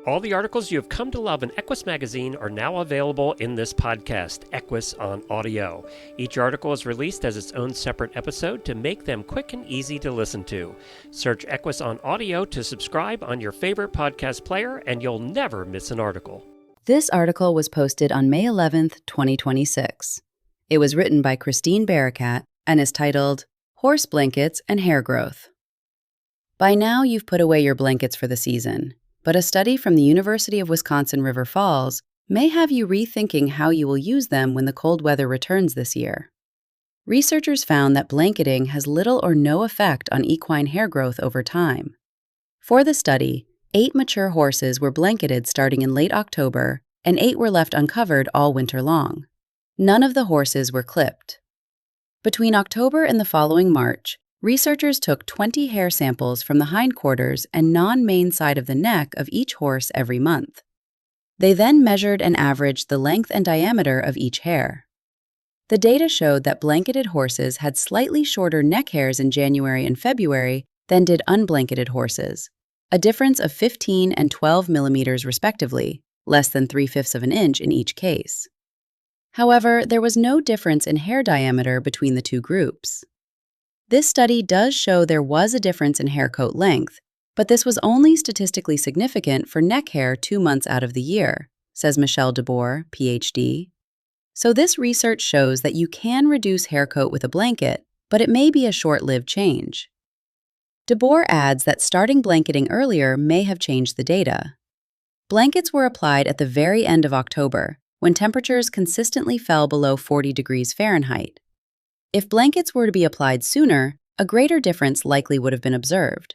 All the articles you have come to love in Equus magazine are now available in this podcast, Equus on Audio. Each article is released as its own separate episode to make them quick and easy to listen to. Search Equus on Audio to subscribe on your favorite podcast player, and you'll never miss an article. This article was posted on May 11th, 2026. It was written by Christine Barakat and is titled, Horse Blankets and Hair Growth. By now, you've put away your blankets for the season, but a study from the University of Wisconsin River Falls may have you rethinking how you will use them when the cold weather returns this year. Researchers found that blanketing has little or no effect on equine hair growth over time. For the study, 8 mature horses were blanketed starting in late October, and 8 were left uncovered all winter long. None of the horses were clipped. Between October and the following March, researchers took 20 hair samples from the hindquarters and non-mane side of the neck of each horse every month. They then measured and averaged the length and diameter of each hair. The data showed that blanketed horses had slightly shorter neck hairs in January and February than did unblanketed horses, a difference of 15 and 12 millimeters respectively, less than 3/5 of an inch in each case. However, there was no difference in hair diameter between the two groups. This study does show there was a difference in hair coat length, but this was only statistically significant for neck hair 2 months out of the year, says Michelle DeBoer, PhD. So this research shows that you can reduce hair coat with a blanket, but it may be a short-lived change. DeBoer adds that starting blanketing earlier may have changed the data. Blankets were applied at the very end of October, when temperatures consistently fell below 40 degrees Fahrenheit. If blankets were to be applied sooner, a greater difference likely would have been observed.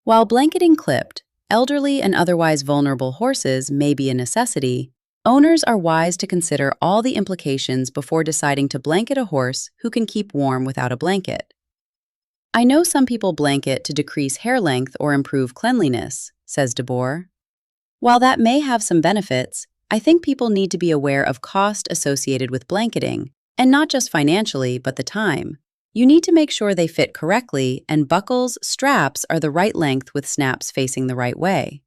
While blanketing clipped, elderly and otherwise vulnerable horses may be a necessity, owners are wise to consider all the implications before deciding to blanket a horse who can keep warm without a blanket. I know some people blanket to decrease hair length or improve cleanliness, says DeBoer. While that may have some benefits, I think people need to be aware of cost associated with blanketing, and not just financially, but the time. You need to make sure they fit correctly, and buckles, straps are the right length with snaps facing the right way.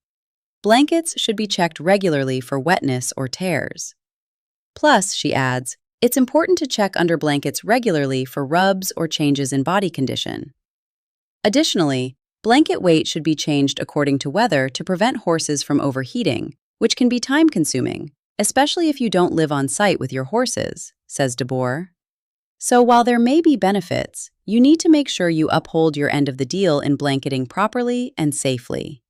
Blankets should be checked regularly for wetness or tears. Plus, she adds, it's important to check under blankets regularly for rubs or changes in body condition. Additionally, blanket weight should be changed according to weather to prevent horses from overheating, which can be time-consuming, especially if you don't live on site with your horses, says DeBoer. So while there may be benefits, you need to make sure you uphold your end of the deal in blanketing properly and safely.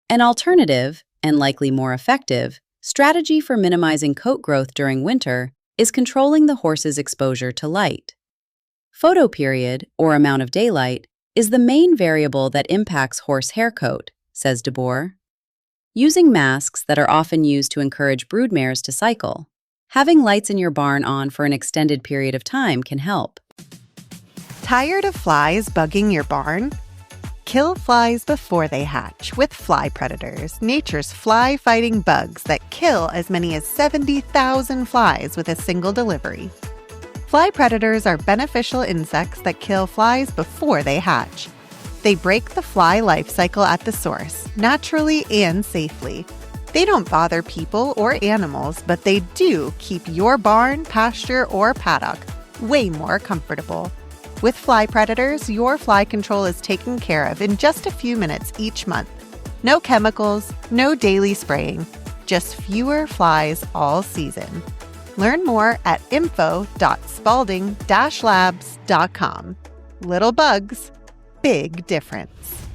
An alternative, and likely more effective, strategy for minimizing coat growth during winter is controlling the horse's exposure to light. Photoperiod, or amount of daylight, is the main variable that impacts horse hair coat, says DeBoer. Using masks that are often used to encourage broodmares to cycle, having lights in your barn on for an extended period of time can help. Tired of flies bugging your barn? Kill flies before they hatch with fly predators, nature's fly-fighting bugs that kill as many as 70,000 flies with a single delivery. Fly predators are beneficial insects that kill flies before they hatch. They break the fly life cycle at the source, naturally and safely. They don't bother people or animals, but they do keep your barn, pasture, or paddock way more comfortable. With fly predators, your fly control is taken care of in just a few minutes each month. No chemicals, no daily spraying, just fewer flies all season. Learn more at info.spalding-labs.com. Little bugs, big difference.